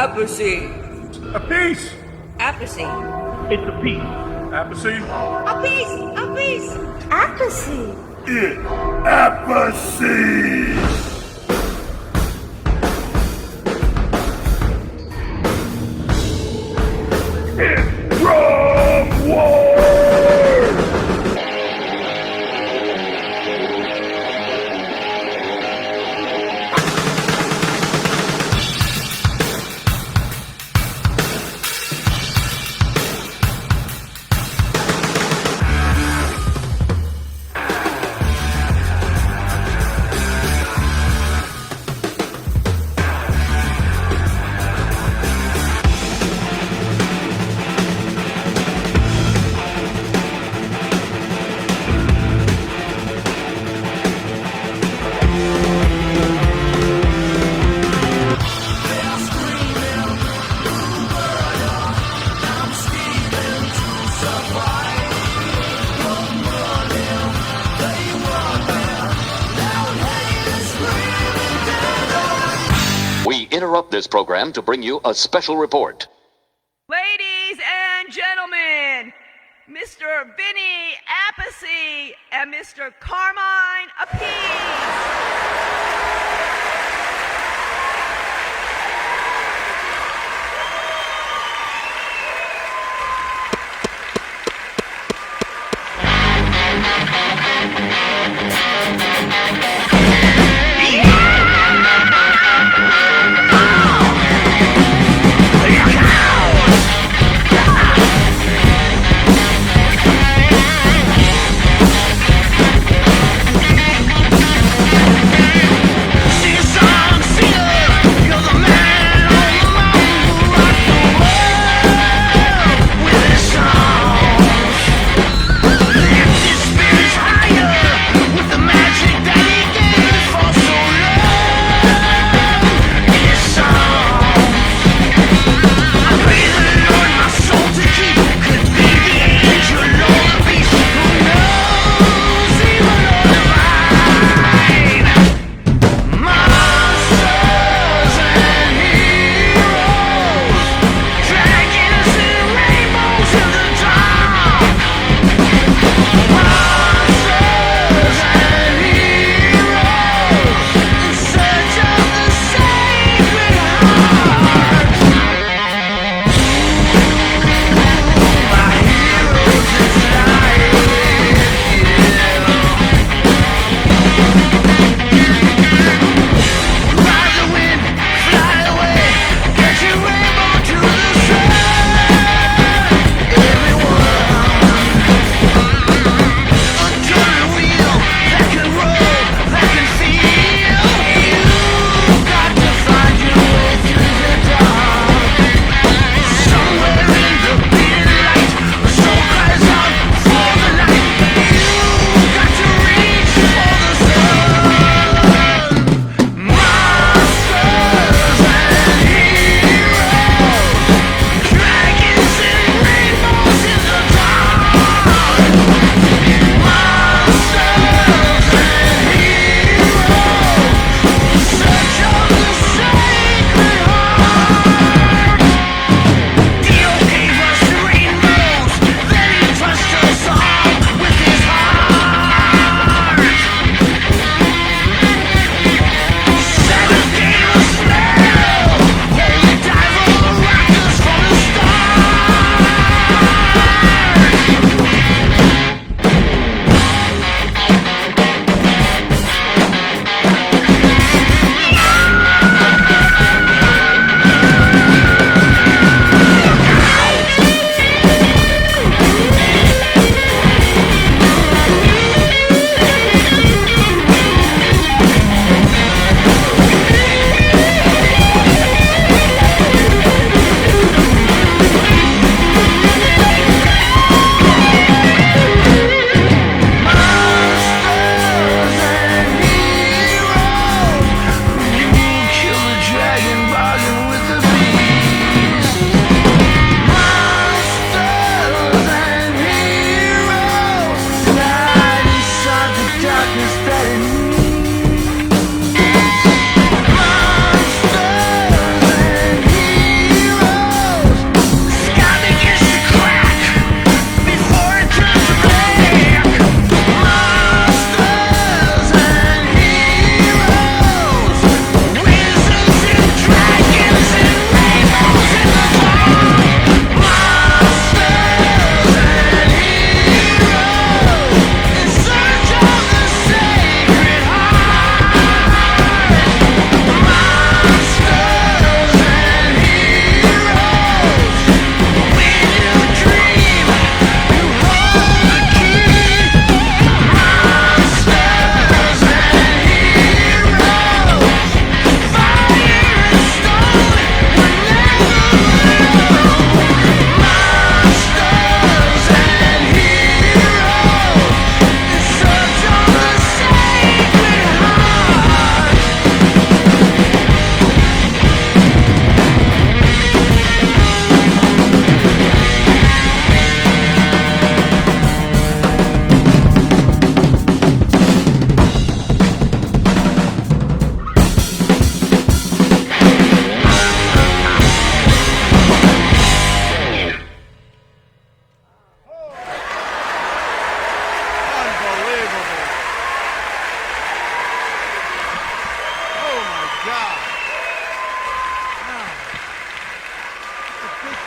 Apathy. A piece. Apathy. It's a piece. Apathy. A piece. A piece. Apathy. Apathy. Drum War. We interrupt this program to bring you a special report. Ladies and gentlemen, Mr. Vinny Apathy and Mr. Carmine Appice.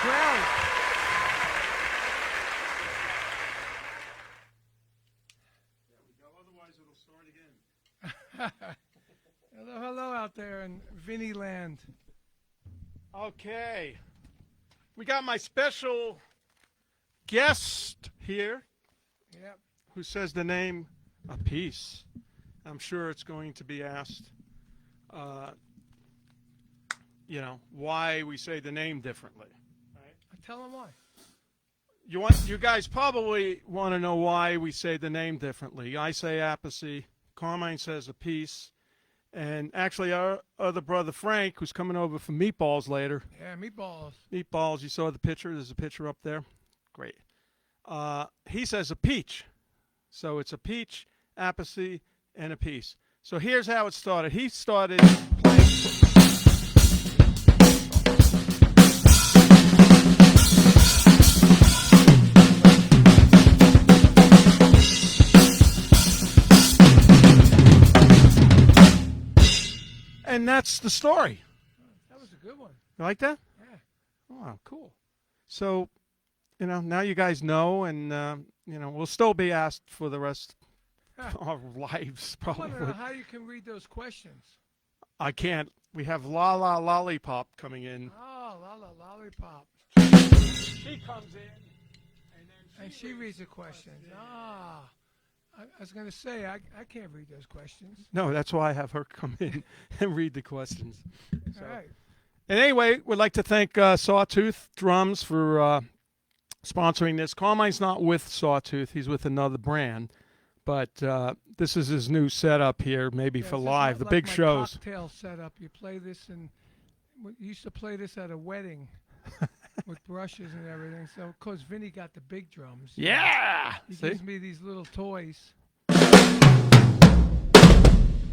crowd. Otherwise, it'll start again. Hello out there in Vinny Land. Okay. We got my special guest here Yep. who says the name a piece. I'm sure it's going to be asked, why we say the name differently. Tell them why. You guys probably want to know why we say the name differently. I say Appice, Carmine says a piece, and actually our other brother Frank, who's coming over for meatballs later. Yeah, meatballs. Meatballs, you saw the picture. There's a picture up there. Great. He says a peach. So it's a peach, Appice, and a piece. So here's how it started. He started playing. And that's the story. That was a good one. You like that? Yeah. Oh, cool. So, now you guys know, and, we'll still be asked for the rest of our lives, I wonder probably. how you can read those questions. I can't. We have La La Lollipop coming in. Oh, lollipop. She comes in, And she reads the questions. I was going to say, I can't read those questions. No, that's why I have her come in and read the questions. All right. And anyway, we'd like to thank Sawtooth Drums for sponsoring this. Carmine's not with Sawtooth. He's with another brand. But this is his new setup here, maybe Yeah, for this is live, not the like big my shows. Cocktail setup. You play this, and we used to play this at a wedding with brushes and everything. So, of course, Vinny got the big drums. Yeah! He See? gives me these little toys.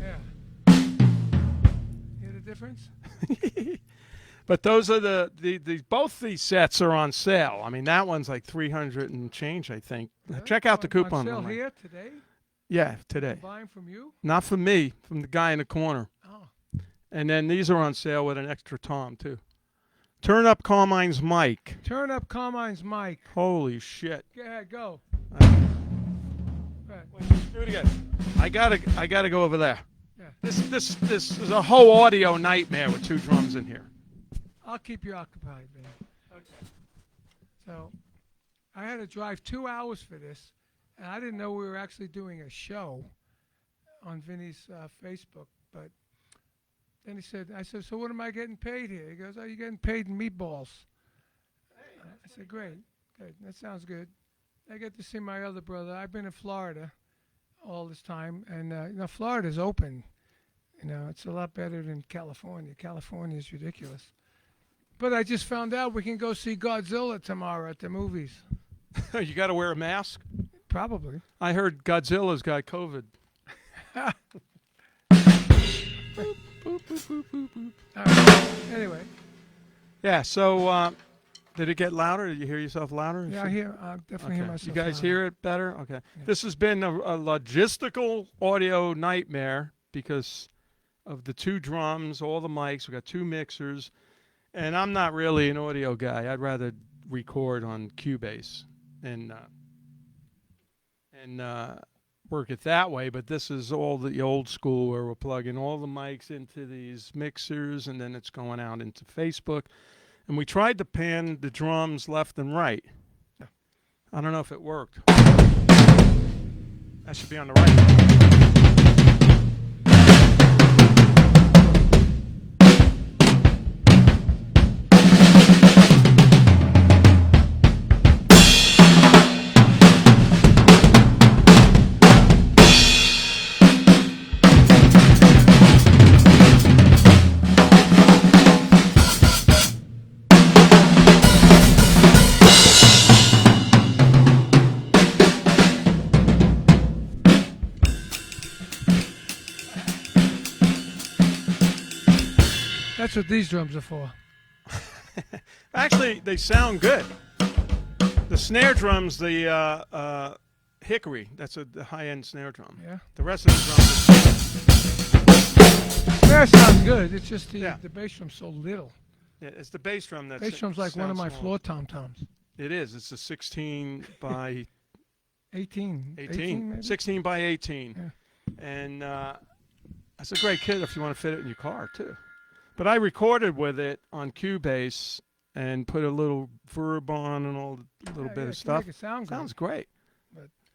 Yeah. Hear the difference? But those are the both these sets are on sale. I mean, that one's like 300 and change, I think. Check out the coupon. On sale online. here today? Yeah, today. Buying from you? Not from me, from the guy in the corner. Oh. And then these are on sale with an extra tom, too. Turn up Carmine's mic. Turn up Carmine's mic. Holy shit. Go ahead, go. Uh, Go ahead. Do it again. I gotta go over there. Yeah. This is a whole audio nightmare with two drums in here. I'll keep you occupied, Vinny. Okay. So, I had to drive 2 hours for this, and I didn't know we were actually doing a show on Vinny's Facebook. But then I said, so what am I getting paid here? He goes, oh, you're getting paid in meatballs. I said, great, good. That sounds good. I get to see my other brother. I've been in Florida all this time, and Florida's open. It's a lot better than California. California is ridiculous. But I just found out we can go see Godzilla tomorrow at the movies. You got to wear a mask? Probably. I heard Godzilla's got COVID. All right. Anyway. Yeah, so did it get louder? Did you hear yourself louder? Yeah, I definitely hear Okay. myself. You guys louder. hear it better? Okay. This has been a logistical audio nightmare because of the two drums, all the mics. We got two mixers. And I'm not really an audio guy. I'd rather record on Cubase and work it that way. But this is all the old school where we're plugging all the mics into these mixers, and then it's going out into Facebook. And we tried to pan the drums left and right. I don't know if it worked. That should be on the right. That's what these drums are for. Actually, they sound good. The snare drum's the hickory. That's the high-end snare drum. Yeah. The rest of the drums. Snare sounds good. It's just the bass drum's so little. Yeah, it's the bass drum that Bass drum's like one of my sounds floor tom-toms. It is. It's a 16 by 18. 18. Maybe? 16 by 18. Yeah. And that's a great kit if you want to fit it in your car, too. But I recorded with it on Cubase and put a little verb on and all a little bit it of can stuff. Make it sound good. Sounds great.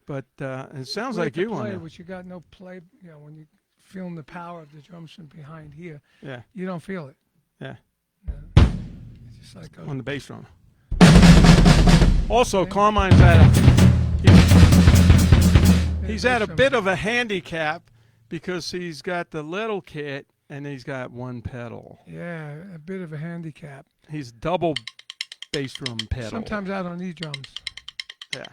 But it sounds Weird like to you play, on it. which you got no play. You know, when you feeling the power of the drums from behind here, Yeah, you don't feel it. yeah, It's just like on the bass drum. Also, Carmine's he's at a bit of a handicap because he's got the little kit and he's got one pedal. yeah, a bit of a handicap. He's double bass drum pedal. Sometimes I don't need drums. Yeah.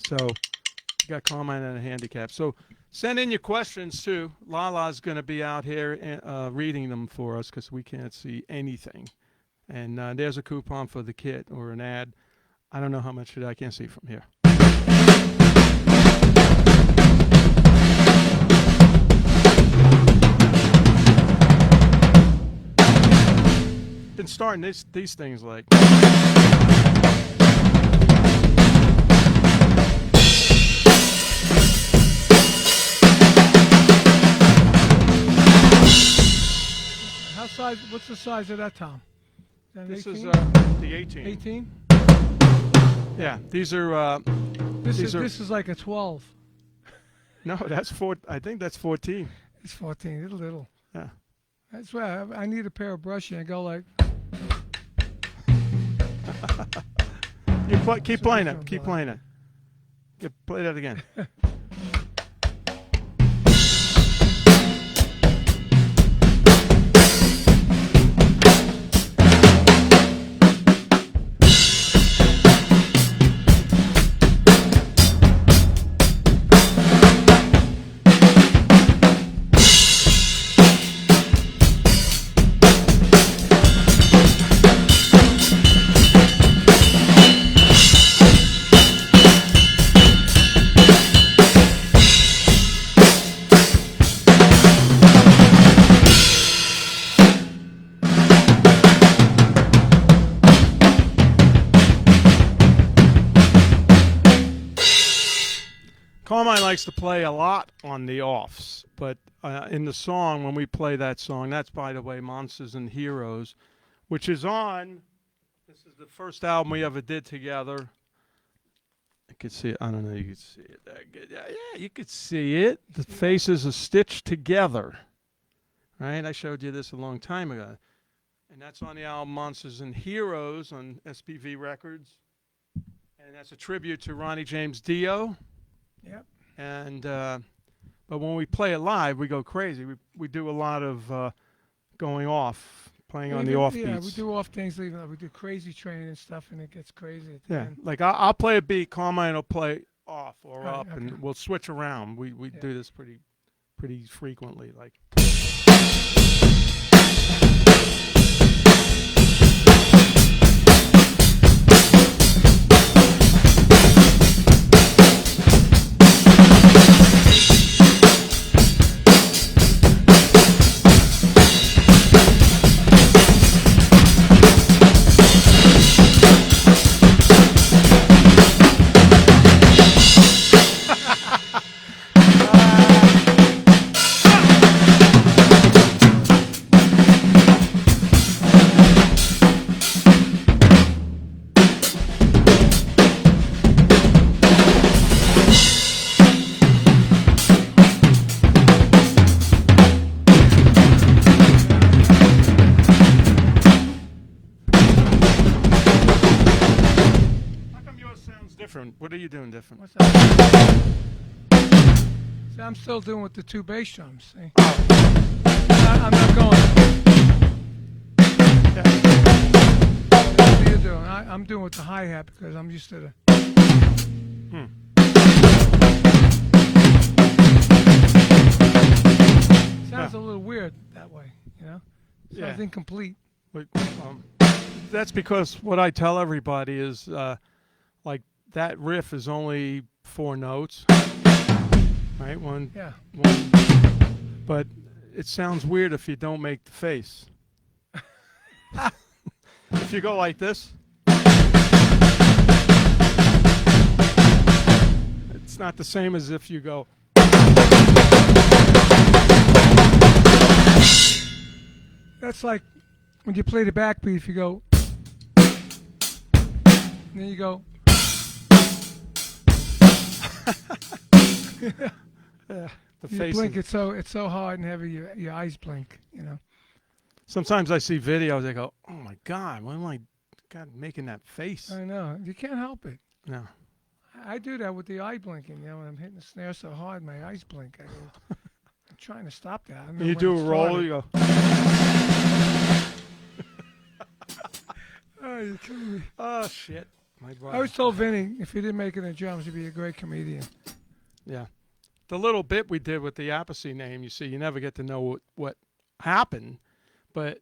So you got Carmine at a handicap. So send in your questions too. Lala's going to be out here reading them for us because we can't see anything. And there's a coupon for the kit or an ad. I don't know how much I can't see from here. Been starting these things like. How size? What's the size of that tom? This 18? is the 18. 18. Yeah, these are. This These are- is like a 12. No, that's 4. I think that's 14. It's 14. It's little. Yeah. That's why I need a pair of brushes and go like. Keep playing it. Keep playing it. Play that again. Carmine likes to play a lot on the offs, but in the song, when we play that song, that's, by the way, Monsters and Heroes, which is on, this is the first album we ever did together. I could see it. I don't know. You could see it that good. Yeah, you could see it. The faces are stitched together, right? I showed you this a long time ago. And that's on the album Monsters and Heroes on SPV Records. And that's a tribute to Ronnie James Dio. Yep. And but when we play it live, we go crazy. We do a lot of going off, playing on the off beats. Yeah, we do off things. We do Crazy Train and stuff, and it gets crazy at the Yeah, end. like I'll play a beat, Carmine will play off or Right, up, okay. and we'll switch around. We do this pretty frequently. Like. Different. What are you doing different? What's that? See, I'm still doing with the two bass drums. See? I'm not going. What are you doing? I'm doing with the hi-hat because I'm used to the. Sounds a little weird that way, you know? Sounds incomplete. But, that's because what I tell everybody is like that riff is only 4 notes, right? One, but it sounds weird if you don't make the face. If you go like this, it's not the same as if you go. That's like when you play the backbeat. If you go, and then you go. The You face. blink. It's so hard and heavy. Your eyes blink. You know. Sometimes I see videos. I go, "Oh my God, why am I God making that face?" I know. You can't help it. No. I do that with the eye blinking. You know, when I'm hitting the snare so hard, my eyes blink. I'm trying to stop that. I don't know You when do it a roll. started. You go. Oh, you're killing me. Oh shit. My I brother. always told Vinny if he didn't make it in drums, he'd be a great comedian. Yeah. The little bit we did with the Appice name, you see, you never get to know what happened, but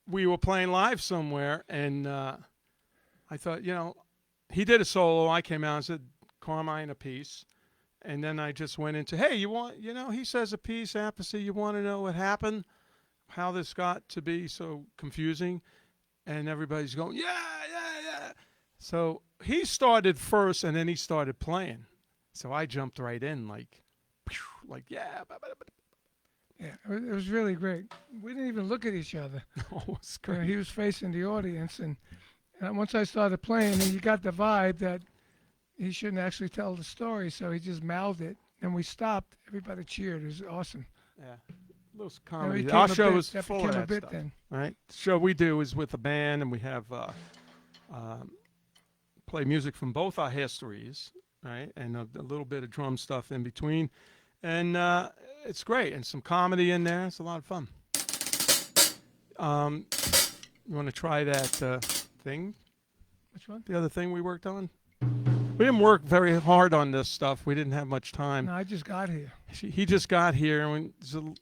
we were playing live somewhere, and I thought, he did a solo. I came out and said, Carmine, a piece. And then I just went into, hey, he says a piece, Appice, you want to know what happened? How this got to be so confusing? And everybody's going, yeah. So he started first, and then he started playing. So I jumped right in, like, yeah. Yeah, it was really great. We didn't even look at each other. Oh, it's You know, great. he was facing the audience, and once I started playing, and you got the vibe that he shouldn't actually tell the story, so he just mouthed it. And we stopped. Everybody cheered. It was awesome. Yeah. Little That comedy. became Our a show bit- is that full became of a that bit stuff. then. Right? The show we do is with a band, and we have play music from both our histories, right? And a little bit of drum stuff in between. And it's great. And some comedy in there. It's a lot of fun. You want to try that thing? Which one? The other thing we worked on? We didn't work very hard on this stuff. We didn't have much time. No, I just got here. He just got here, and it's a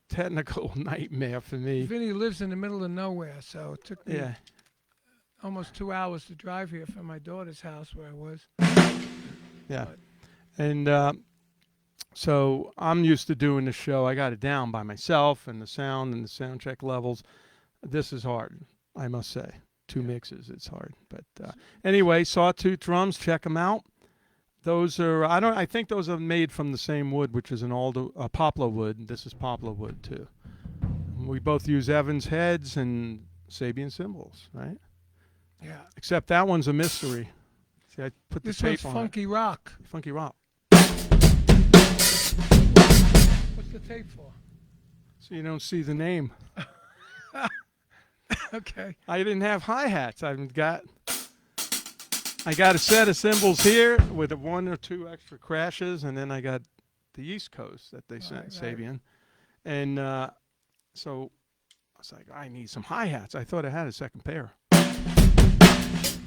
technical nightmare for me. Vinny lives in the middle of nowhere, so it took me Yeah. almost 2 hours to drive here from my daughter's house where I was. Yeah. And so I'm used to doing the show. I got it down by myself, and the sound and the sound check levels. This is hard, I must say. 2 mixes, it's hard. But anyway, Sawtooth drums, check them out. Those are I think those are made from the same wood, which is an poplar wood. This is poplar wood too. We both use Evans heads and Sabian cymbals, right? Yeah. Except that one's a mystery. See, I put the This one's tape on funky rock. it. Funky rock. What's the tape for? So you don't see the name. Okay. I didn't have hi-hats. I got a set of cymbals here with 1 or 2 extra crashes, and then I got the East Coast that they sent, Right. Sabian. And so I was like, I need some hi-hats. I thought I had a second pair.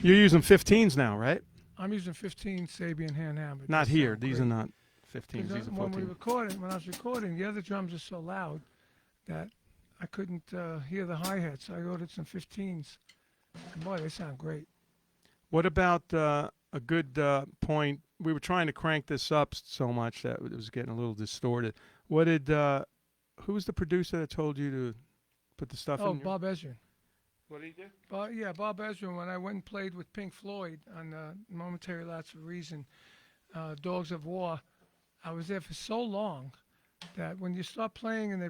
You're using 15s now, right? I'm using 15 Sabian hand hammer. Not They here. sound These great. are not 15s. These are When 14s. when I was recording, the other drums are so loud that I couldn't hear the hi-hats. So I ordered some 15s. And boy, they sound great. What about a good point? We were trying to crank this up so much that it was getting a little distorted. What did who was the producer that told you to put the stuff Oh, in? Bob Ezrin. What did he do? Bob Ezrin. When I went and played with Pink Floyd on Momentary Lapse of Reason, Dogs of War, I was there for so long that when you start playing and they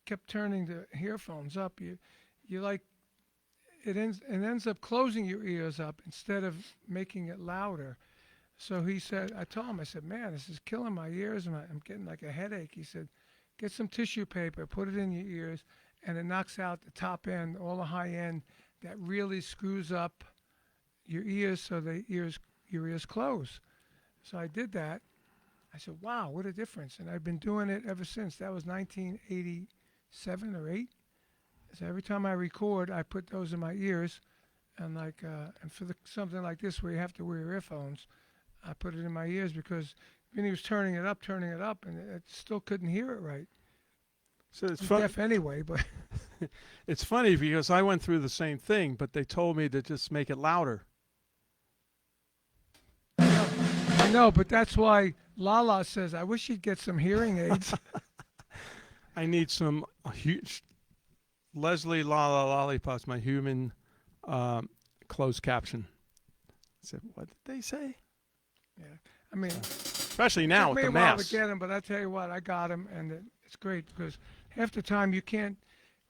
kept turning the earphones up, you like it ends up closing your ears up instead of making it louder. So he said, I told him, I said, man, this is killing my ears, and I'm getting like a headache. He said, get some tissue paper, put it in your ears, and it knocks out the top end, all the high end that really screws up your ears so your ears close. So I did that. I said, wow, what a difference. And I've been doing it ever since. That was 1987 or 8. So every time I record, I put those in my ears. And and for something like this where you have to wear earphones, I put it in my ears because Vinny was turning it up, and it still couldn't hear it right. So it's I'm fun. deaf anyway, but It's funny because I went through the same thing, but they told me to just make it louder. I know, but that's why Lala says, I wish he'd get some hearing aids. I need some huge Leslie Lala Lollipops, my human closed caption. I said, what did they say? Yeah. I mean, Especially now took with me the a while to mask. get them, but I tell you what, I got them, and it's great because half the time you can't.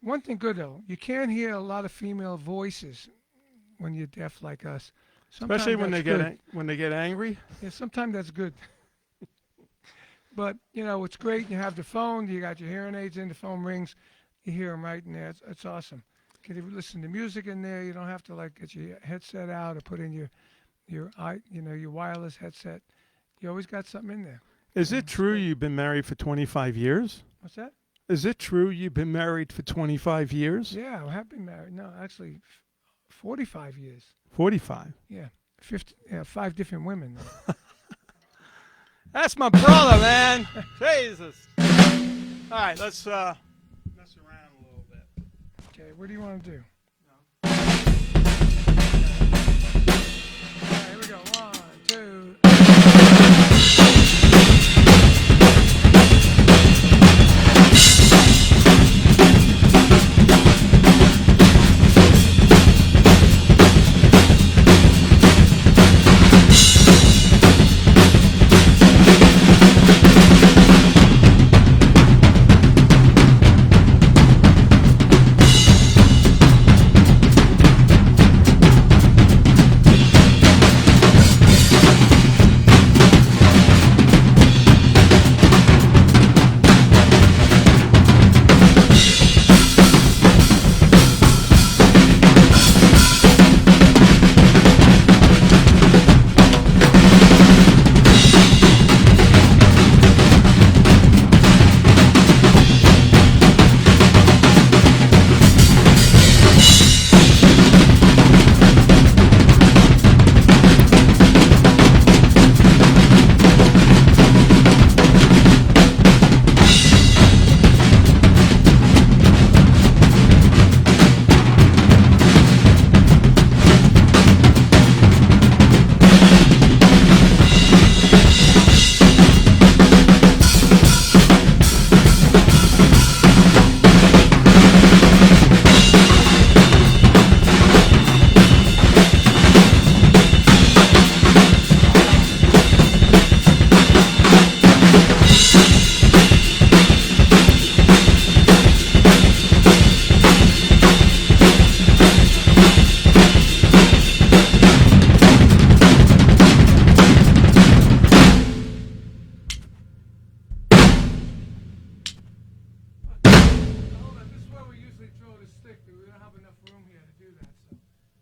One thing good though, you can't hear a lot of female voices when you're deaf like us. Sometimes Especially when that's they get good. when they get angry. Yeah, sometimes that's good. But it's great. You have the phone. You got your hearing aids in. The phone rings. You hear them right in there. It's awesome. You can listen to music in there. You don't have to get your headset out or put in your your wireless headset. You always got something in there. Is it true you've been married for 25 years? What's that? Is it true you've been married for 25 years? Yeah, I have been married. No, actually, 45 years. 45. Yeah, 50. Yeah, 5 different women. That's my brother, man. Jesus. All right, let's mess around a little bit. Okay, what do you want to do? All right, here we go. 1, 2.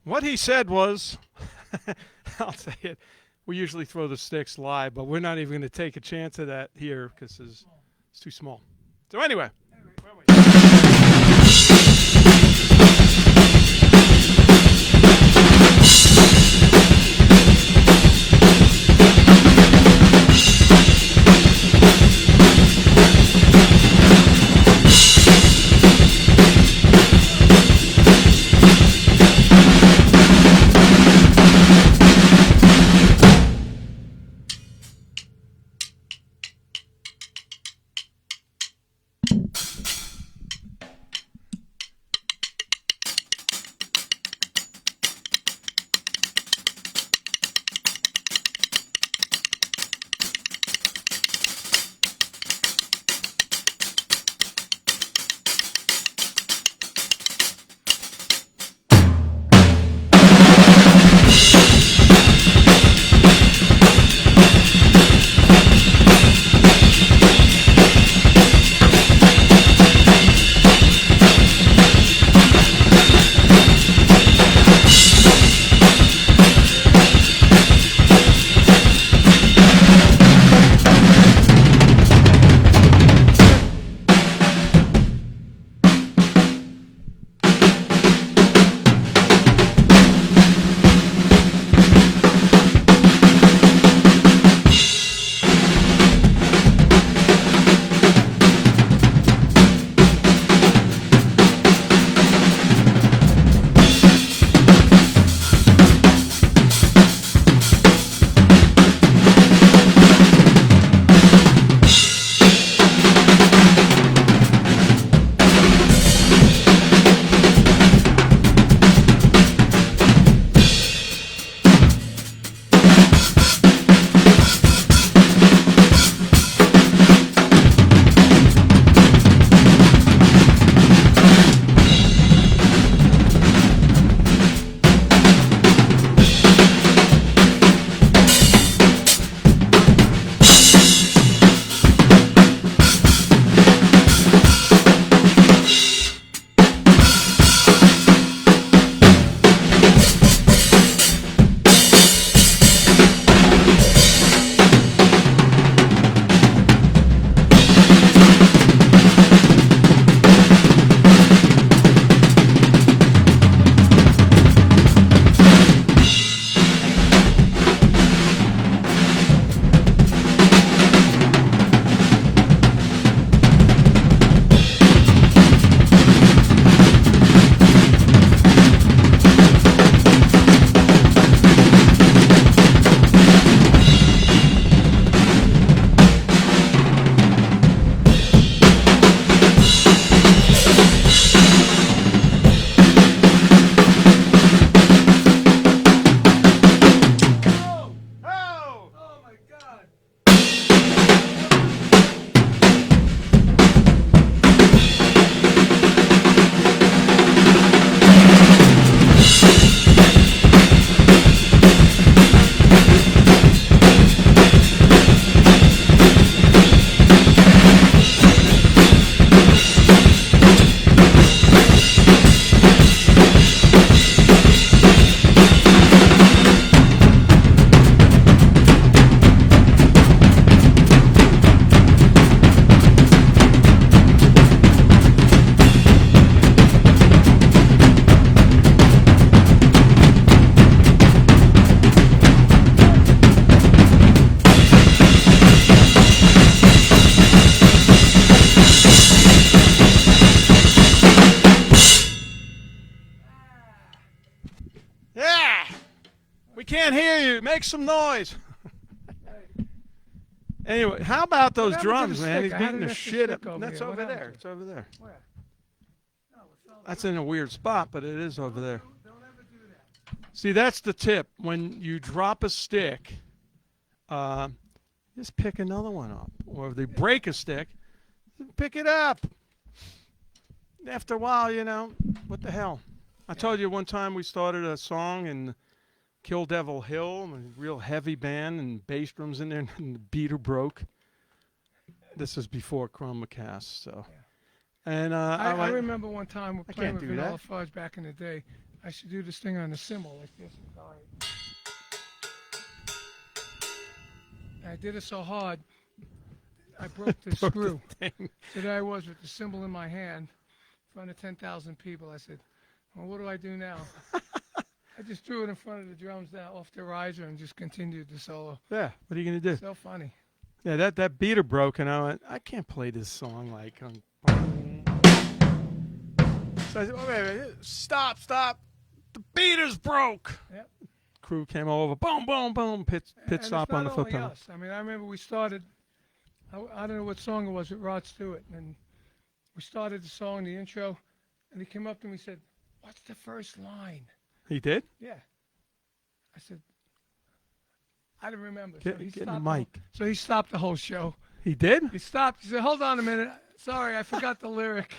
What he said was, I'll say it, we usually throw the sticks live, but we're not even going to take a chance of that here because it's too small. So anyway. can't hear you. Make some noise. Anyway, how about those What happened to drums, the man? stick? He's I had beating an the extra shit stick up. over That's here. over What there. happened It's over there. Where? No, it fell That's in a weird spot, but it is over there. Don't ever do that. See, that's the tip. When you drop a stick, just pick another one up. Or if they break a stick, pick it up. After a while, what the hell? I told you one time we started a song in Kill Devil Hill, a real heavy band, and bass drums in there, and the beater broke. This was before Chroma Cast, so. And I remember one time I playing can't with do Vanilla that. Fudge back in the day. I should do this thing on the cymbal like this. All right. I did it so hard, I broke the screw. So there I was with the cymbal in my hand in front of 10,000 people. I said, well, what do I do now? I just threw it in front of the drums now off the riser and just continued the solo. Yeah, what are you going to do? So funny. Yeah, that beater broke, and I went, I can't play this song like on. So I said, wait, stop. The beater's broke. Yep. Crew came over, boom, boom, boom, pit And stop it's on not the only foot pedal. us. I mean, I remember we started, I don't know what song it was with Rod Stewart, and we started the song, the intro, and he came up to me and said, what's the first line? He did? Yeah. I said, I didn't remember. Get he in the stopped mic. So he stopped the whole show. He did? He stopped. He said, hold on a minute. Sorry, I forgot the lyric.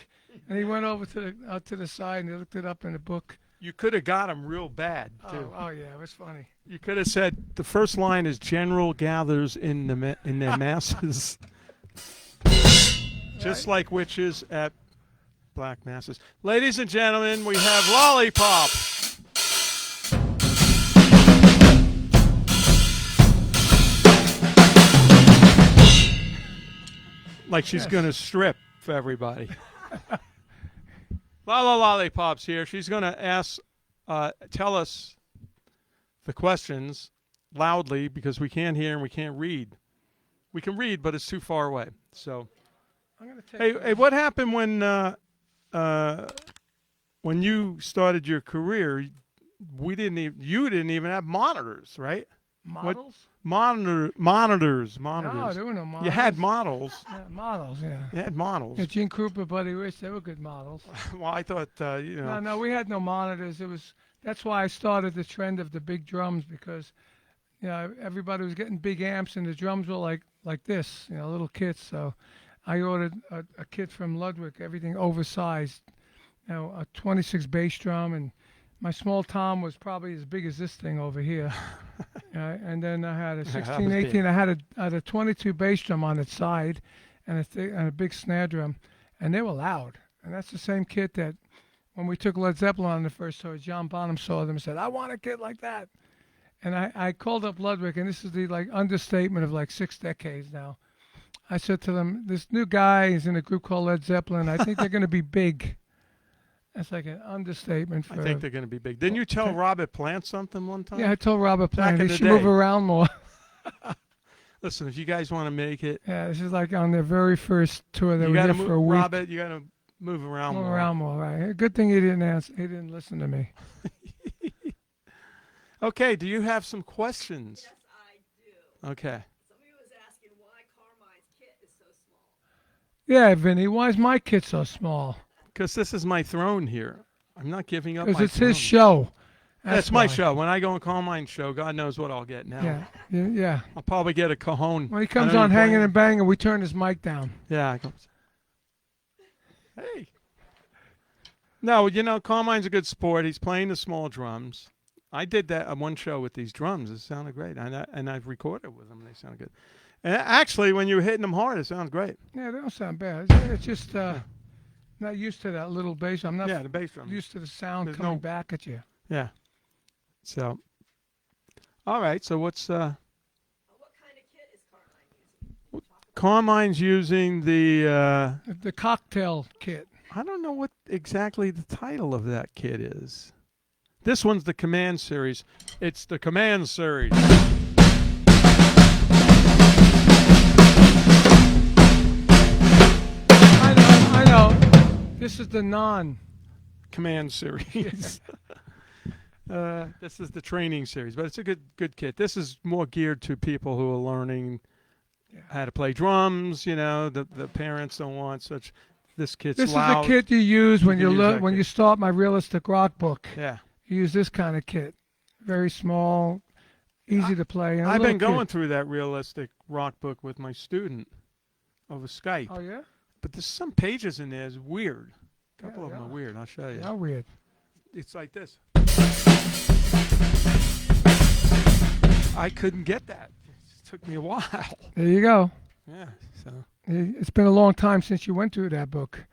And he went over to the side and he looked it up in the book. You could have got him real bad, too. Oh yeah, it was funny. You could have said the first line is "General gathers in their masses," just like witches at black masses. Ladies and gentlemen, we have Lollipop. Like she's gonna strip for everybody. Lollipop's here. She's gonna tell us the questions loudly because we can't hear and we can't read. We can read, but it's too far away. So, I'm gonna take hey, what happened when you started your career? You didn't even have monitors, right? models. Monitors. No, there were no models. You had models. Yeah, models. Yeah. You had models. Yeah, Gene Krupa, Buddy Rich, they were good models. Well, I thought No, we had no monitors. That's why I started the trend of the big drums because, everybody was getting big amps and the drums were like this, little kits. So, I ordered a kit from Ludwig, everything oversized, a 26 bass drum, and my small tom was probably as big as this thing over here. And then I had a 16, 18. I had a 22 bass drum on its side, and a big snare drum, and they were loud. And that's the same kit that when we took Led Zeppelin on the first tour, John Bonham saw them and said, "I want a kit like that." And I called up Ludwig, and this is the understatement of 6 decades now. I said to them, "This new guy is in a group called Led Zeppelin. I think they're going to be big." That's like an understatement. I think they're going to be big. Didn't you tell Robert Plant something one time? Yeah, I told Robert Back Plant in he the should move day. around more. Listen, if you guys want to make it, Yeah, this is like on their very first tour. They you were got here to move, for a week. Robert. You got to move around Move more. around more, right? Good thing he didn't answer. He didn't listen to me. Okay. Do you have some questions? Yes, I do. Okay. Somebody was asking why Carmine's kit is so small. Yeah, Vinny, why is my kit so small? Because this is my throne here. I'm not giving up Because my it's throne. his show. That's my why. show. When I go on Carmine's show, God knows what I'll get now. Yeah. I'll probably get a cajon. When he I comes know on you're hanging playing. and banging, we turn his mic down. Yeah. I go, hey. No, Carmine's a good sport. He's playing the small drums. I did that on one show with these drums. It sounded great. And I've recorded with them. They sound good. And actually, when you're hitting them hard, it sounds great. Yeah, they don't sound bad. It's just not used to that little bass. I'm not Yeah, the bass drum. used to the sound There's coming no- back at you. Yeah. So, all right. So what's What kind of kit is Carmine using? Carmine's using the? The cocktail kit. I don't know what exactly the title of that kit is. This one's the Command Series. It's the Command Series. I know. This is the non. Command Series. This is the training series, but it's a good kit. This is more geared to people who are learning how to play drums. You know, the parents don't want such. This kit's This loud. is the kit you use when You can you use that when kit. you start my realistic rock book. Yeah, You use this kind of kit. Very small, easy to play. and a I've little been going kit. through that realistic rock book with my student over Skype. Oh yeah. But there's some pages in there is weird. A couple Yeah, of them yeah. are weird. I'll show you. How weird. It's like this. I couldn't get that. It took me a while. There you go. Yeah. So It's been a long time since you went through that book.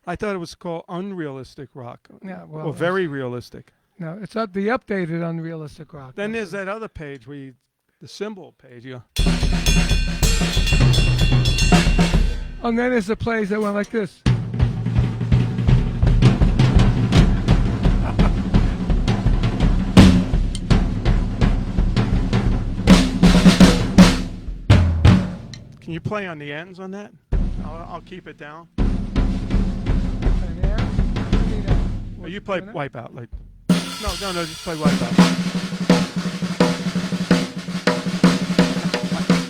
I thought it was called unrealistic rock. Yeah, well, or very realistic. No, it's the updated unrealistic rock. Then there's that other page where the symbol page. You go, Oh, and then there's the plays that went like this. can you play on the ends on that? I'll keep it down. And there. Oh, you play Wipeout. Like, no, just play Wipeout.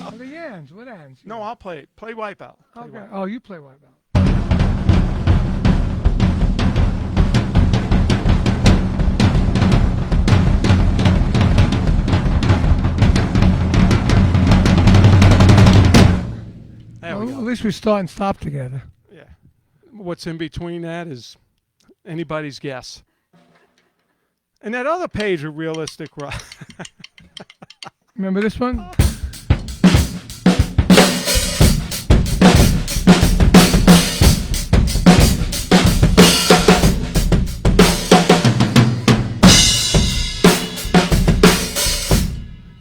Oh, the ends. What ends? No, I'll play it. Play Wipeout. Play Okay. Wipeout. Oh, you play Wipeout. There Well, we at go. least we start and stop together. Yeah. What's in between that is anybody's guess. And that other page of realistic rock. Remember this one?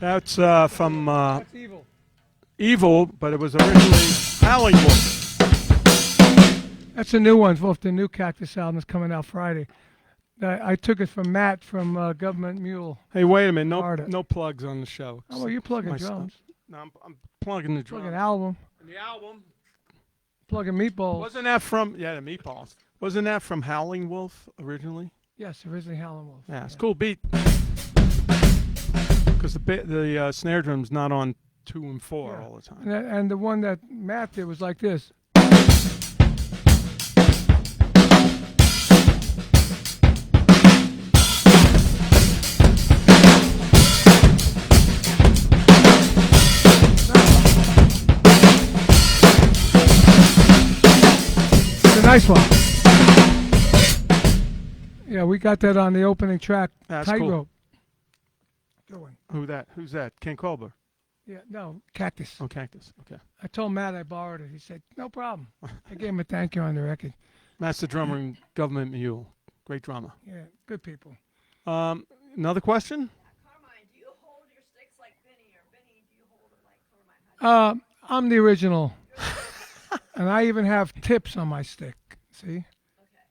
That's from That's evil. Evil, but it was originally Howling Wolf. That's a new one off the new Cactus album that's coming out Friday. I took it from Matt from Government Mule. Hey, wait a minute. Florida. No plugs on the show. Oh, well, you're plugging My stuff. drums. No, I'm plugging the Plugging drums. album. And the album. Plugging meatballs. Wasn't that from, the Meatballs. Wasn't that from Howling Wolf originally? Yes, originally Howlin' Wolf. Yeah, it's a cool beat. Because the snare drum's not on 2 and 4 Yeah. all the time. And the one that Matt did was like this. It's a nice one. Yeah, we got that on the opening track, That's cool. Tightrope. Good one. Who's that? Ken Colber. Yeah, no, Cactus. Oh, Cactus. Okay. I told Matt I borrowed it. He said, no problem. I gave him a thank you on the record. That's the drummer in Government Mule. Great drummer. Yeah, good people. Another question? Carmine, do you hold your sticks like Vinny, or Vinny, do you hold it like Carmine? I'm the original. And I even have tips on my stick. See?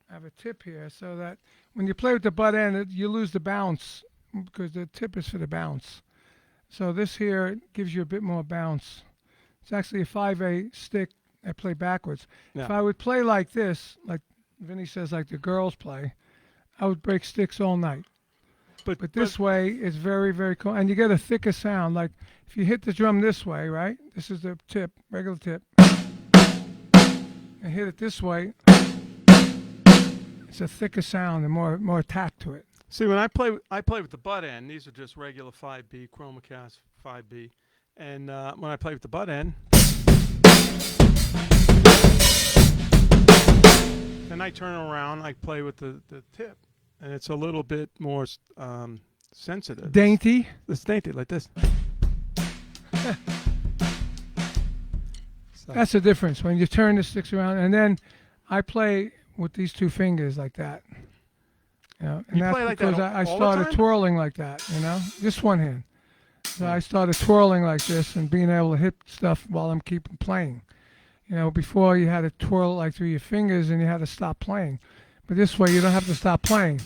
I have a tip here so that when you play with the butt end, you lose the bounce because the tip is for the bounce. So this here gives you a bit more bounce. It's actually a 5/8 stick. I play backwards. Yeah. If I would play like this, like Vinny says, like the girls play, I would break sticks all night. But this way, it's very, very cool. And you get a thicker sound. Like if you hit the drum this way, right? This is the tip, regular tip. And hit it this way, it's a thicker sound and more attack to it. See, when I play with the butt end. These are just regular 5B, Chromacast 5B. And when I play with the butt end, then I turn around, I play with the tip. And it's a little bit more sensitive. Dainty. It's dainty, like this. So, That's the difference when you turn the sticks around. And then I play with these two fingers like that. You know, and You that's play like that because I all the started time? twirling like that, you know, just one hand. So I started twirling like this and being able to hit stuff while I'm keeping playing. You know, before you had to twirl like through your fingers and you had to stop playing. But this way you don't have to stop playing.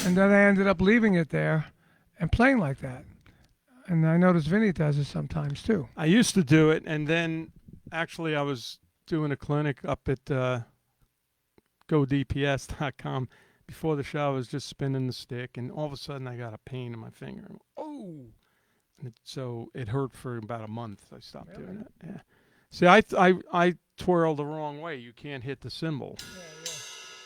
And then I ended up leaving it there and playing like that. And I noticed Vinny does it sometimes too. I used to do it, and then actually I was doing a clinic up at GoDPS.com before the show, I was just spinning the stick, and all of a sudden I got a pain in my finger. Oh! So it hurt for about a month. I stopped doing it. Yeah. See, I twirl the wrong way. You can't hit the cymbal.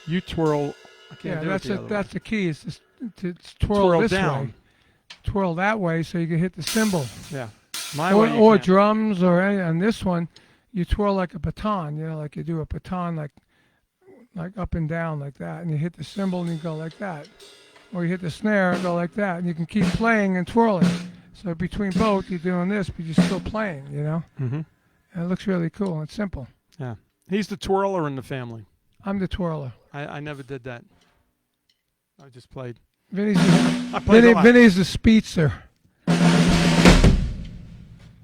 You twirl. I can't Yeah, do that's it the other that's way. the key. Is to twirl, Twirl this down. way, twirl that way, so you can hit the cymbal. Yeah. My Or, way. You or can't. drums, or any. On this one, you twirl like a baton. You know, like you do a baton, like up and down like that, and you hit the cymbal and you go like that, or you hit the snare and go like that, and you can keep playing and twirling. So between both, you're doing this, but you're still playing. You know, Mhm. and it looks really cool and simple. Yeah. He's the twirler in the family. I'm the twirler. I never did that. I just played. Vinny's I played a lot. Vinny's the speedster.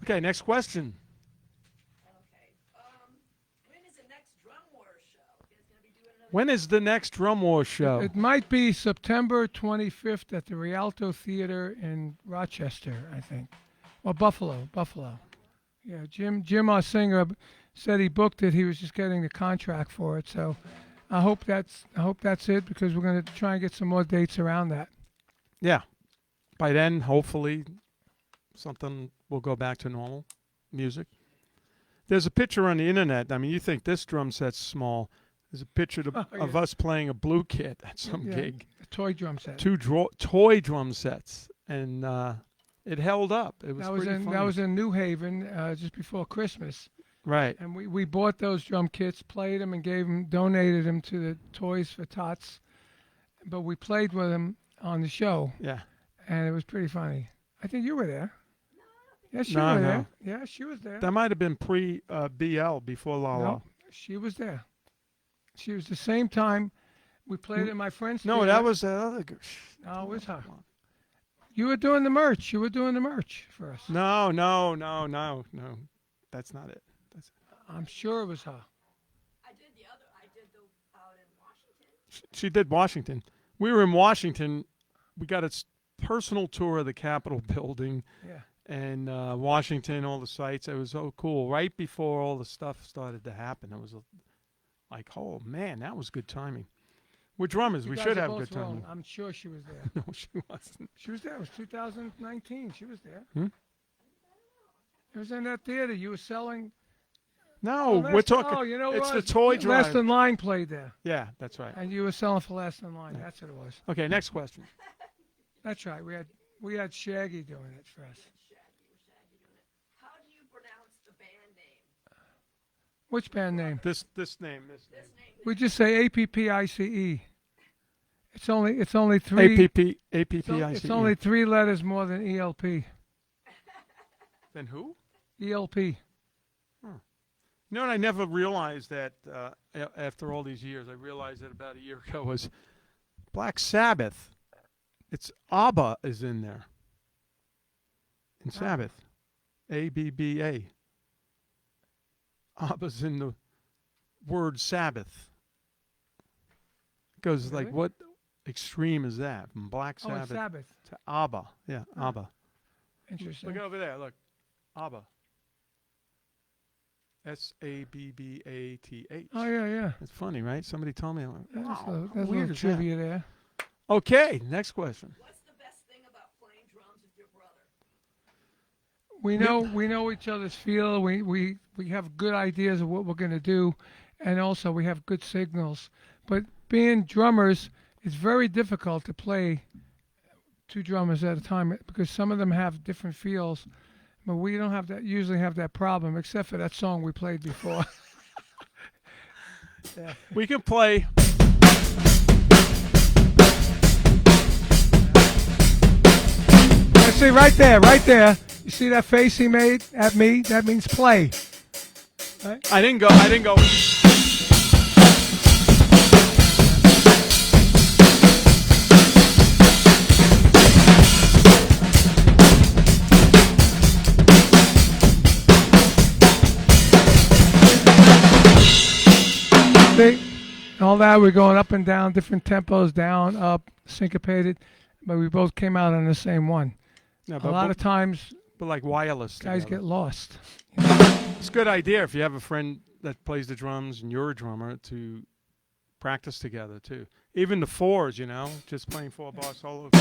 Okay, next question. Okay. When is the next Drum Wars show? You guys gonna be doing another? When is the next Drum War show? It might be September 25th at the Rialto Theater in Rochester, I think. Or Buffalo. Yeah, Jim, our singer, said he booked it. He was just getting the contract for it. So I hope that's it, because we're going to try and get some more dates around that. Yeah. By then, hopefully, something will go back to normal music. There's a picture on the internet. I mean, you think this drum set's small. There's a picture of us playing a blue kit at some Yeah, gig. a toy drum set. Two toy drum sets. And it held up. It was That was pretty in funny. that was in New Haven just before Christmas. Right. And we bought those drum kits, played them, and donated them to the Toys for Tots. But we played with them on the show, Yeah. and it was pretty funny. I think you were there. Yes, you No, were no. there. Yeah, she was there. That might have been pre-BL, before La La. No, she was there. She was the same time we played at my friend's No, theater. that was that other girl. No, it was her. You were doing the merch. You were doing the merch for us. No. That's not it. I'm sure it was her. I did the out in Washington. She did Washington. We were in Washington. We got a personal tour of the Capitol building Yeah. and Washington, all the sites. It was so cool. Right before all the stuff started to happen, it was like, oh man, that was good timing. We're drummers. You We guys should are have both good wrong. timing. I'm sure she was there. No, she wasn't. She was there. It was 2019. She was there. Hmm? It was in that theater. You were selling. No, Last- we're talking. Oh, you know it's what? the toy Last drive. in Line played there, Yeah, that's right. and you were selling for Last in Line. That's what it was. Okay, next question. That's right. We had Shaggy doing it for us. How do you pronounce the band name? Which band name? This name. This name. We just say APPICE. It's only three. APPICE. It's only 3 letters more than ELP. Then who? ELP. You know what? I never realized that after all these years. I realized that about a year ago was Black Sabbath. It's ABBA is in there. In Sabbath. ABBA. ABBA's in the word Sabbath. Goes like, Really? what extreme is that? From Black Oh, it's Sabbath Sabbath. to ABBA. Yeah, ABBA. Interesting. Look over there. Look. ABBA. SABBATH. Oh yeah. It's funny, right? Somebody told me. I'm like, That's wow, a, how that's a weird little is that? trivia there. Okay, next question. What's the best thing about playing drums with your brother? We know each other's feel. We have good ideas of what we're going to do, and also we have good signals. But being drummers, it's very difficult to play 2 drummers at a time because some of them have different feels. But we don't have that. Usually have that problem, except for that song we played before. We can play. I see right there. You see that face he made at me? That means play. I didn't go. See? All that, we're going up and down, different tempos, down, up, syncopated, but we both came out on the same one. No, A lot of times, but like wireless. guys together. get lost. It's a good idea if you have a friend that plays the drums and you're a drummer to practice together too. Even the fours, just playing 4-bar solos.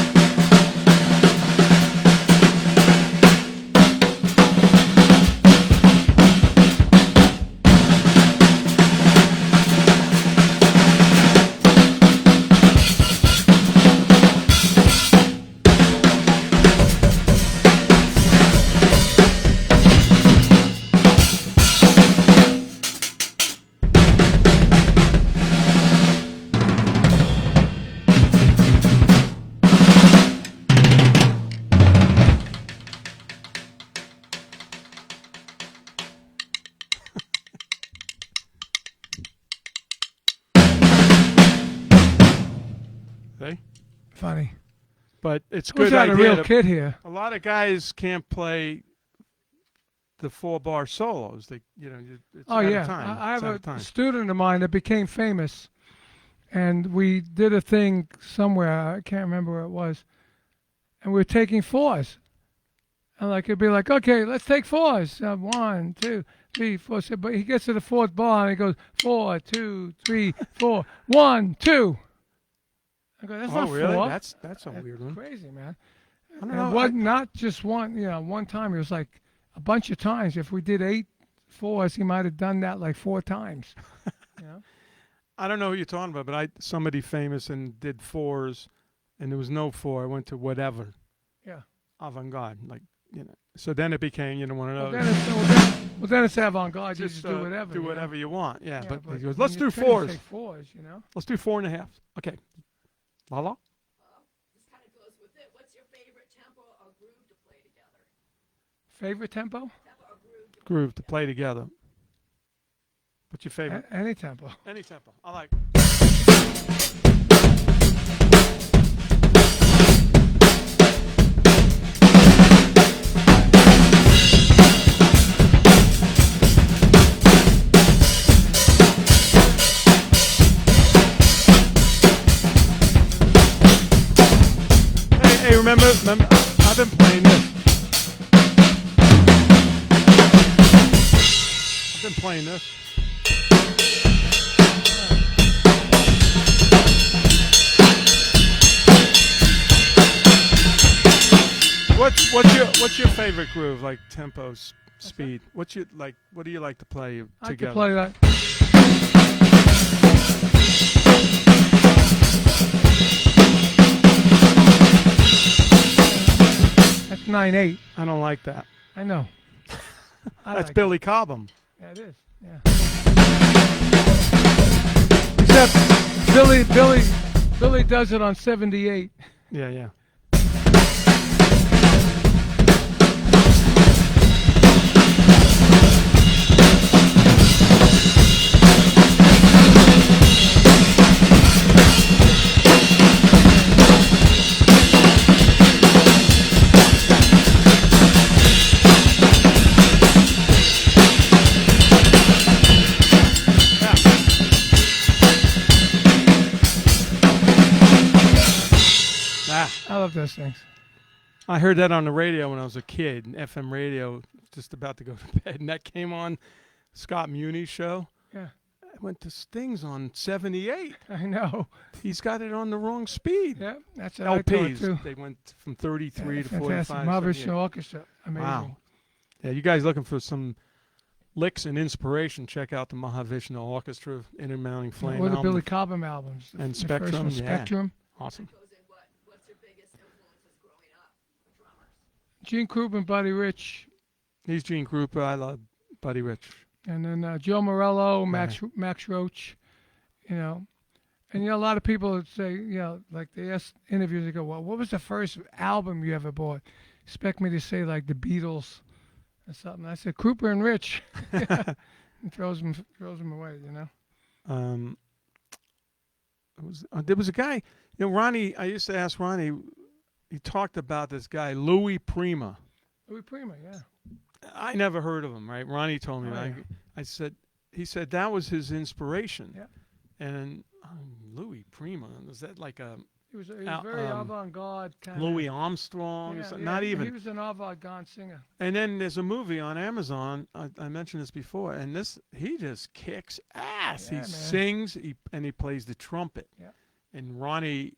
See? Funny. But it's Who's good got a idea. real kid here? A lot of guys can't play the 4-bar solos. They, it's Oh out of yeah, time. I It's out have of time. a student of mine that became famous, and we did a thing somewhere. I can't remember where it was, and we were taking fours. And it'd be like, okay, let's take fours. 1, 2, 3, 4. So, but he gets to the fourth bar and he goes 4, 2, 3, 4, 1, 2. I go, that's Oh, not really? 4. That's a weird one. Crazy, man. I don't And know. it wasn't not just one, one time. It was like a bunch of times. If we did 8 fours, he might have done that like 4 times. I don't know who you're talking about, but somebody famous and did fours, and there was no 4. I went to whatever. Yeah. Avant-garde, So then it became, one of Well, those. then it's avant-garde. You Just just do whatever. Do whatever you want. Yeah, but he goes, when let's you do finish, fours. take fours, Let's do 4.5. Okay. La. This kind of goes with it. What's your favorite tempo or groove to play together? Favorite tempo? Tempo or groove to Groove to play together. What's your favorite? Any tempo. Any tempo. I like. Hey, remember, I've been playing this. I've been playing this. What's your favorite groove, like tempo, speed? What do you like to play I together? could play that. That's 9/8. I don't like that. I know. I That's like Billy Cobham. it. Yeah, it is. Yeah. Except Billy does it on 78. Yeah, yeah. I love those things. I heard that on the radio when I was a kid, FM radio, just about to go to bed, and that came on Scott Muni's show. Yeah. I went to Stings on 78. I know. He's got it on the wrong speed. Yeah, that's what I thought too. LPs, they went from 33 to Fantastic. 45. Mahavishnu 78. Orchestra. Amazing. Wow. Yeah, you guys looking for some licks and inspiration, check out the Mahavishnu Orchestra, Intermounting Flame Or the album. Billy Cobham albums. And The first Spectrum, one, yeah. Spectrum. Awesome. goes in what's your biggest influences growing up for drummers? Gene Krupa and Buddy Rich. He's Gene Krupa. I love Buddy Rich. And then Joe Morello, Max Roach, And, a lot of people would say, like they ask interviews, they go, well, what was the first album you ever bought? Expect me to say, like, the Beatles or something. I said, Krupa and Rich. And throws them away, There was a guy, Ronnie, I used to ask Ronnie, he talked about this guy, Louis Prima. Louis Prima, yeah. I never heard of him, right? Ronnie told me. Oh, that. yeah. He said that was his inspiration. Yeah. And Louis Prima, was that like a He was very avant-garde kind Louis Armstrong? or something? Not He even. was an avant-garde singer. And then there's a movie on Amazon. I mentioned this before, and he just kicks ass. Yeah, He man. sings, and he plays the trumpet. Yeah. and Ronnie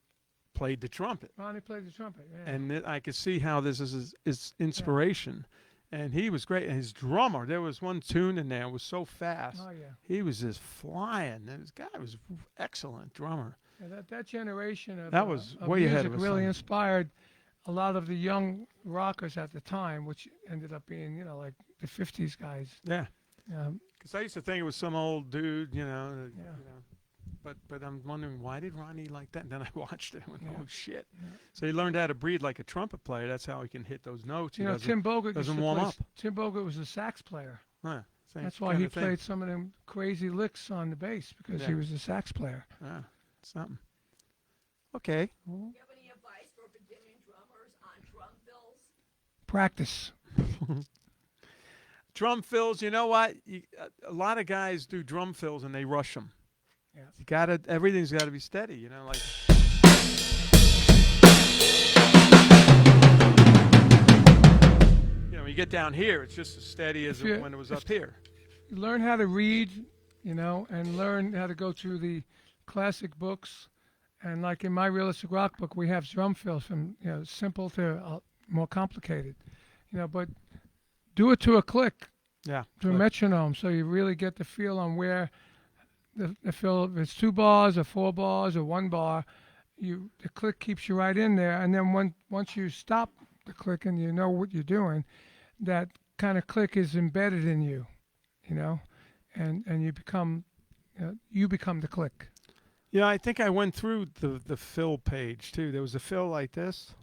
played the trumpet. Ronnie played the trumpet. Yeah. And I could see how this is inspiration. And he was great. And his drummer, there was one tune in there, it was so fast. Oh yeah. He was just flying. This guy was excellent drummer. Yeah, that generation of That was of way ahead music of us really then. inspired a lot of the young rockers at the time, which ended up being like the '50s guys. Yeah. Um, Because I used to think it was some old dude, you know. Yeah. But I'm wondering, why did Ronnie like that? And then I watched it and went, Yeah. oh, shit. Yeah. So he learned how to breathe like a trumpet player. That's how he can hit those notes. you He know, doesn't- Tim Bogert doesn't used to warm play, up. Tim Bogert was a sax player. Huh, same That's why kinda he thing. played some of them crazy licks on the bass, because he Yeah. was a sax player. Ah, something. Okay. Do you have any advice for beginning drummers on drum fills? Practice. Drum fills, you know what? A lot of guys do drum fills and they rush them. Yeah. You gotta, everything's got to be steady, you know, like. You know, when you get down here, it's just as steady as If you- when it was up here. Learn how to read, and learn how to go through the classic books. And like in my realistic rock book, we have drum fills from simple to more complicated. But do it to a click, Yeah. to a metronome, so you really get the feel on where the fill. If it's 2 bars or 4 bars or 1 bar, the click keeps you right in there. And then once you stop the click and you know what you're doing, that kind of click is embedded in you, and you become the click. Yeah, I think I went through the fill page too. There was a fill like this.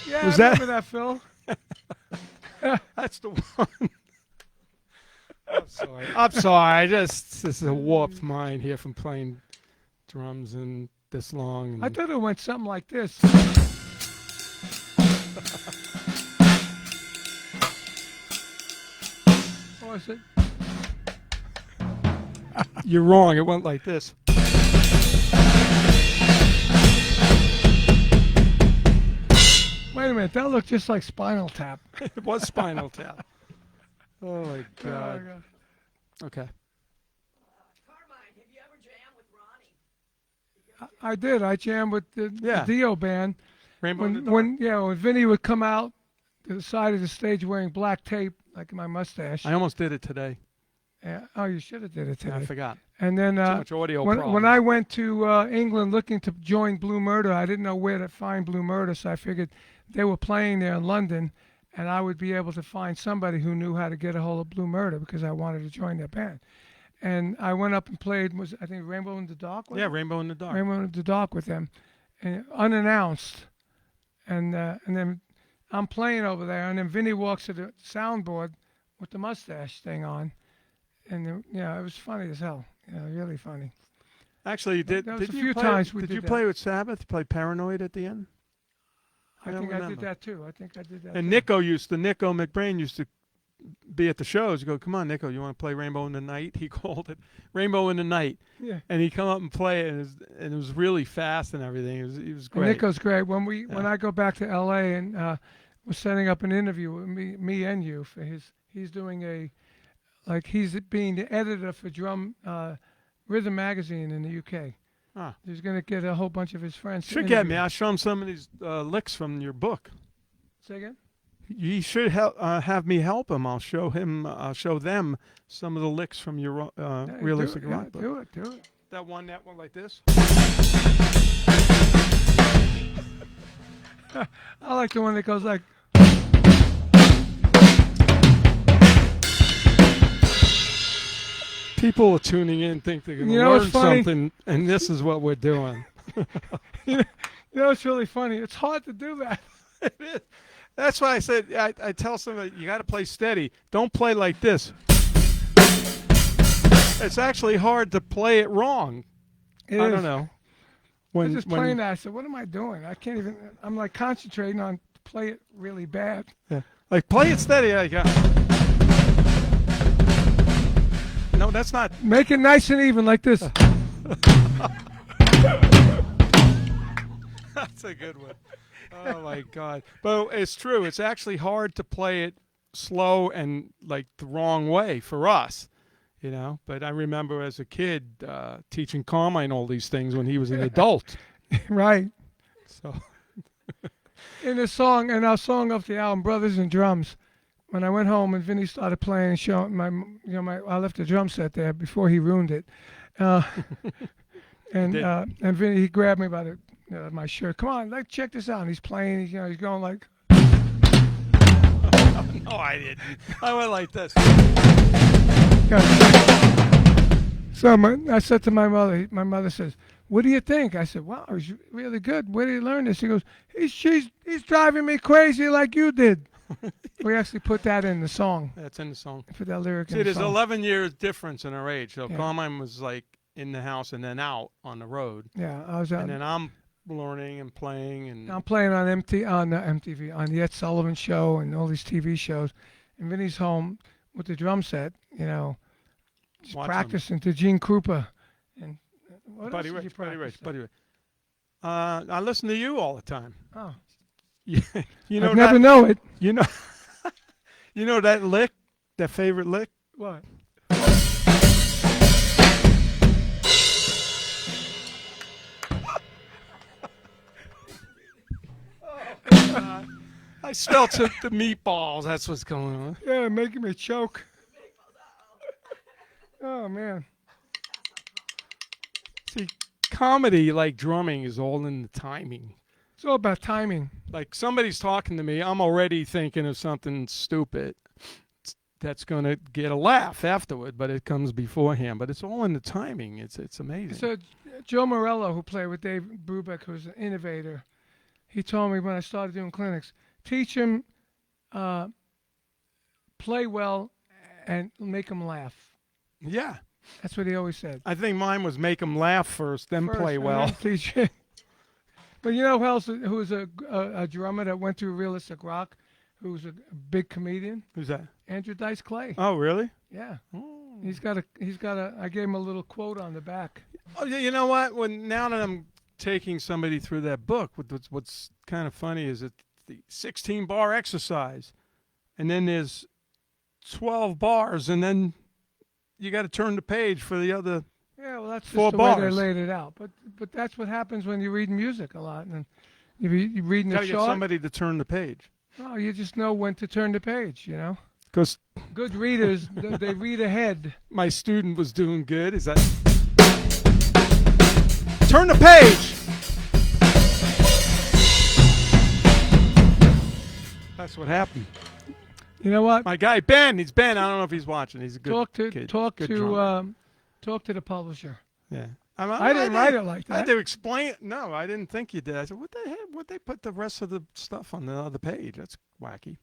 Yeah, Was I that- remember that, Phil? That's the one. I'm sorry. This is a warped mind here from playing drums and this long. I and- thought it went something like this. What was it? You're wrong. It went like this. Wait a minute, that looked just like Spinal Tap. It was Spinal Tap. Oh my Oh, God. God. Okay. Carmine, have you ever jammed with Ronnie? I did. I jammed with the Yeah. Dio band. Rainbow in the When Dark. when Vinny would come out to the side of the stage wearing black tape, like my mustache. I almost did it today. Yeah. Oh, you should have did it I today. forgot. And then Too much audio when problems. I went to England looking to join Blue Murder, I didn't know where to find Blue Murder, so I figured they were playing there in London, and I would be able to find somebody who knew how to get a hold of Blue Murder because I wanted to join their band. And I went up and played, I think Rainbow in the Dark? was Yeah, it? Rainbow in the Dark. Rainbow in the Dark with them, and unannounced. And then I'm playing over there, and then Vinny walks to the soundboard with the mustache thing on, and it was funny as hell. Really funny. Actually, That was did a you few play, times we did did you that. play with Sabbath? Play Paranoid at the end? I don't think I did remember. that too. I think I did that. And too. Nico McBrain used to be at the shows. You go, come on, Nico, you want to play Rainbow in the Night? He called it Rainbow in the Night. Yeah. And he'd come up and play it, and it was really fast and everything. It was And great. Nico's great. When Yeah. I go back to L.A. and we're setting up an interview with me and you for he's doing he's being the editor for Rhythm Magazine in the UK. Ah. He's going to get a whole bunch of his friends. to Should get me. interview. I'll show him some of these licks from your book. Say again? You should have me help him. I'll show him. I'll show them some of the licks from your Yeah, realistic do it, rock book. Do it. That one like this. I like the one that goes like. People are tuning in, think they're going to You know learn what's funny? something, and this is what we're doing. It's really funny. It's hard to do that. It is. That's why I said I tell somebody you got to play steady. Don't play like this. It's actually hard to play it wrong. I don't know. I'm just playing that. I said, what am I doing? I can't even. I'm like concentrating on play it really bad. Yeah. Like play it steady. No, that's not. Make it nice and even like this. That's a good one. Oh my God! But it's true. It's actually hard to play it slow and like the wrong way for us. you know. But I remember as a kid teaching Carmine all these things when he was an adult. Right. So In our song of the album, Brothers in Drums, when I went home and Vinny started playing and showing I left the drum set there before he ruined it. And Vinny, he grabbed me by my shirt. Come on, check this out. And he's playing, he's going like. no, I didn't. I went like this. So I said to my mother, says, "What do you think?" I said, "Wow, he's really good. Where did he learn this?" He goes, "He's driving me crazy like you did." We actually put that in the song. That's in the song. Put that lyric in See, the there's song. 11 years difference in our age. So Yeah. Carmine was like in the house and then out on the road. Yeah, I was out. And then I'm learning and playing and I'm playing on MTV, on the Ed Sullivan Show and all these TV shows. And Vinny's home with the drum set, just Watch 'em. practicing to Gene Krupa. And what Buddy else did you Rich, Buddy practice Rich, to? Buddy Rich. I listen to you all the time. Oh, you know I'd never that, know it. you know you know that lick, that favorite lick? What? I smelled the meatballs. That's what's going on. Yeah, making me choke. Oh man. See, comedy like drumming is all in the timing. It's all about timing. Like somebody's talking to me, I'm already thinking of something stupid that's going to get a laugh afterward, but it comes beforehand. But it's all in the timing. It's amazing. So Joe Morello, who played with Dave Brubeck, who's an innovator, he told me when I started doing clinics, teach him, play well, and make him laugh. Yeah. That's what he always said. I think mine was make them laugh first, then play First, well. and then teach him. But you know who else? Who's a drummer that went through Realistic Rock? Who's a big comedian? Who's that? Andrew Dice Clay. Oh, really? Yeah. He's got a. I gave him a little quote on the back. Oh, yeah, you know what? Now that I'm taking somebody through that book, what's kind of funny is that the 16-bar exercise, and then there's 12 bars, and then you got to turn the page for the other. Yeah, well, that's just 4 the way they bars. laid it out. But that's what happens when you read music a lot, and you're reading Got the to get chart. somebody to turn the page. Oh, you just know when to turn the page. Because Good readers, they read ahead. my student was doing good. Is that turn the page? That's what happened. You know what? My guy Ben, he's Ben. I don't know if he's watching. He's a good kid. Talk good drummer. to the publisher. Yeah. I didn't write it like I had that. to explain. No, I didn't think you did. I said, "What the heck? What they put the rest of the stuff on the other page? That's wacky."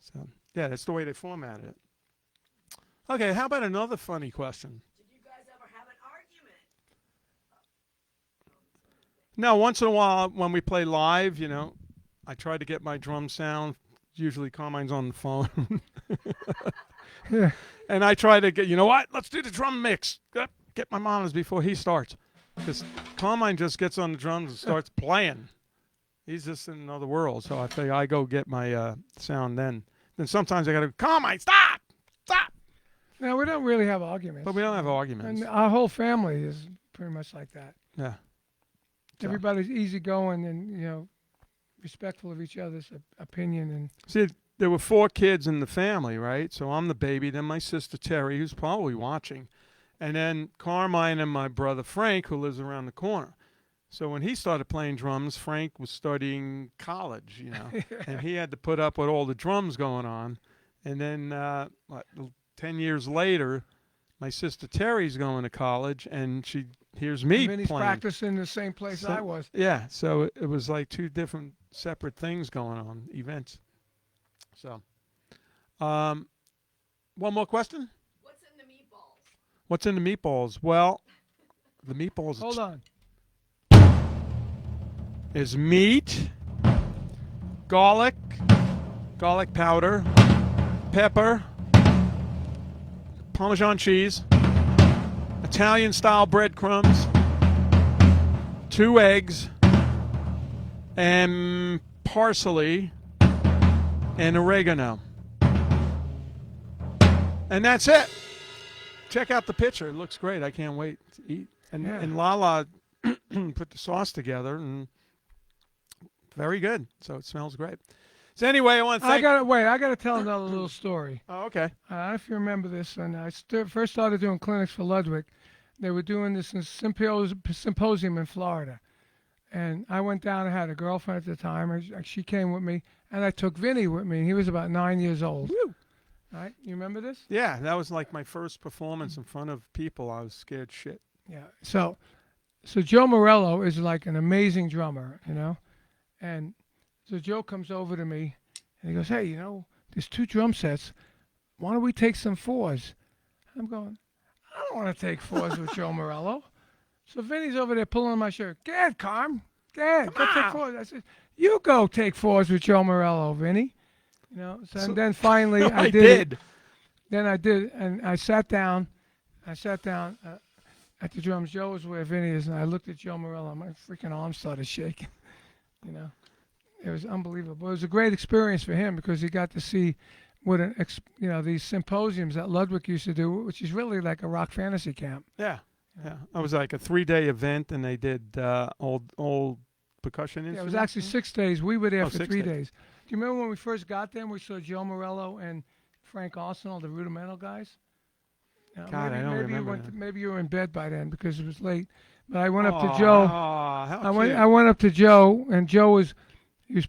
So yeah, that's the way they formatted it. Okay, how about another funny question? Did you guys ever have an argument? Now, once in a while, when we play live, I try to get my drum sound. Usually, Carmine's on the phone, Yeah. and I try to get. You know what? Let's do the drum mix. Get my monitors before he starts, because Carmine just gets on the drums and starts playing. He's just in another world. So I figure I go get my sound then. Then sometimes I got to Carmine, stop. No, we don't really have arguments. But we don't have arguments. And our whole family is pretty much like that. Yeah. So- Everybody's easygoing and respectful of each other's opinion. And See, there were 4 kids in the family, right? So I'm the baby. Then my sister Terry, who's probably watching, and then Carmine and my brother Frank, who lives around the corner. So when he started playing drums, Frank was studying college, and he had to put up with all the drums going on. And then 10 years later, my sister Terry's going to college, and she hears me Vinny's playing. practicing the same place So- I was. Yeah, so it was like 2 different separate things going on, events. So, one more question? What's in the meatballs? What's in the meatballs? Well, the meatballs Hold on. is meat, garlic powder, pepper, Parmesan cheese, Italian-style breadcrumbs, 2 eggs, and parsley, and oregano. And that's it. check out the picture. It looks great. I can't wait to eat. And Yeah. and Lala put the sauce together, and very good. So it smells great. So anyway, I want to thank. I gotta tell another little story. Oh, okay. I don't know if you remember this. When I first started doing clinics for Ludwig, they were doing this symposium in Florida. And I went down and had a girlfriend at the time. And she came with me, and I took Vinny with me. He was about 9 years old. Woo. Right? You remember this? Yeah, that was like my first performance in front of people. I was scared shit. Yeah. So Joe Morello is like an amazing drummer, you know. And so Joe comes over to me, and he goes, "Hey, you know, there's 2 drum sets. Why don't we take some 4s?" I'm going, "I don't want to take 4s with Joe Morello." So Vinny's over there pulling on my shirt. "Go ahead, Carm. Go ahead. Go take 4s." I said, "You go take 4s with Joe Morello, Vinny." You know. So, and then finally I did. Then I did, and I sat down. At the drums. Joe was where Vinny is, and I looked at Joe Morello. My freaking arm started shaking. You know, it was unbelievable. It was a great experience for him because he got to see what these symposiums that Ludwig used to do, which is really like a rock fantasy camp. Yeah. Yeah. It was like a 3-day event, and they did old percussion instruments. Yeah, it was actually 6 days. We were there for 6 3 days. days. Do you remember when we first got there? We saw Joe Morello and Frank Arsenal, the Rudimental guys. God, I don't remember that. Maybe you were in bed by then because it was late. But I went up to Joe. I I went up to Joe, and Joe was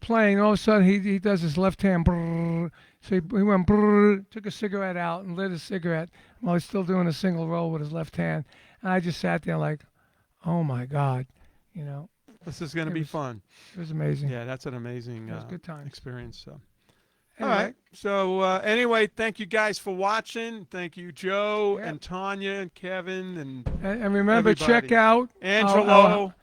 playing. All of a sudden, he does his left hand. Brrr, so he went, brrr, took a cigarette out and lit a cigarette while he's still doing a single roll with his left hand. And I just sat there like, oh my God, you know. This is going to be fun. It was amazing. Yeah, that's an amazing It was good times. experience. So. Anyway, All right. So anyway, thank you guys for watching. Thank you, Joe Yeah. and Tanya and Kevin and and remember, everybody. check out Angelo.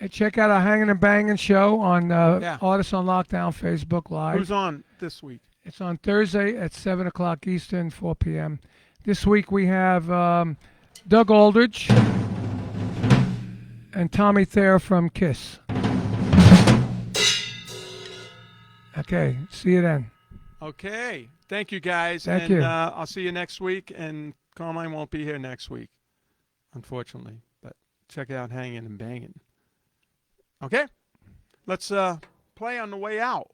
check out our Hanging and Banging show on Yeah. Artists on Lockdown Facebook Live. Who's on this week? It's on Thursday at 7 o'clock Eastern, 4 p.m. This week we have Doug Aldrich and Tommy Thayer from KISS. Okay, see you then. Okay. Thank you, guys. Thank and you. I'll see you next week. And Carmine won't be here next week, unfortunately. But check out Hanging and Banging. Okay? Let's play on the way out.